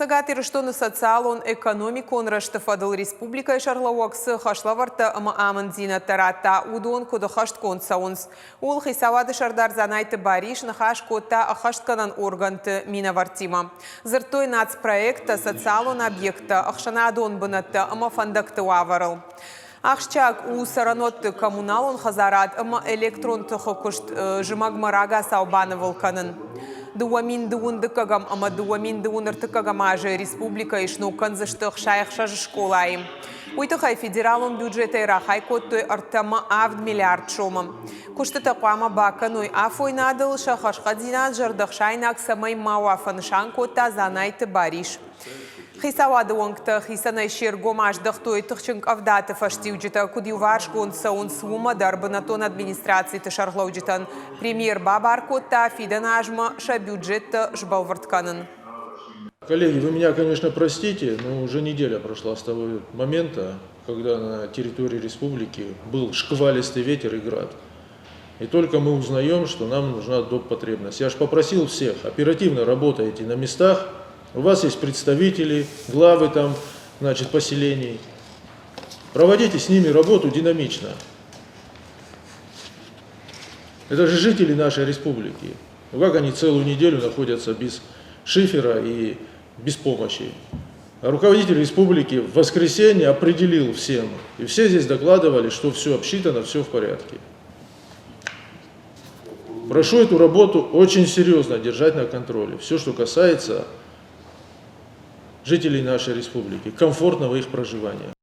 Сагатир штоны социалон экономикон раштафадыл республика шарлауаксы хашлаварта ама амандзина тарата удон кода хашткон саунс. Ул хисавады шардар занайты бариш нахаш кота ахаштканан органты минавартима. Зыртой нацпроекта социалон объекта ахшанадон бынатта ама фандакты ваварыл. Ахшчак у саранотты коммуналон хазарат ама электрон тахокушт жимагмарага саубаны вулканын. Дуамин дуындыкагам ама дуамин дуыныртыкагам аже республика ишну канзыштых шайықша школайым. Уйтыхай федералон бюджеты рахай коттой артама авд миллиард шомам. Кушты тақуама баканой афойнадыл шахашқадзинат жардық шайнак самай мауафаншан котта занайты бариш. Хисавады оңкты хисанай шергомаш дықтой тұхчынк авдаты фаштивджита кудиварш гонсаун сума дарбанатон администрации тышарлауджитан премьер Бабар котта фиданажма ша бюджетта жбалвартканын. Коллеги, вы меня, конечно, простите, но уже неделя прошла с того момента, когда на территории республики был шквалистый ветер и град. И только мы узнаем, что нам нужна доп. Потребность. Я же попросил всех, оперативно работайте на местах. У вас есть представители, главы там, значит, поселений. Проводите с ними работу динамично. Это же жители нашей республики. Ну как они целую неделю находятся без шифера и без помощи? А руководитель республики в воскресенье определил всем. И все здесь докладывали, что все обсчитано, все в порядке. Прошу эту работу очень серьезно держать на контроле. Все, что касается жителей нашей республики, комфортного их проживания.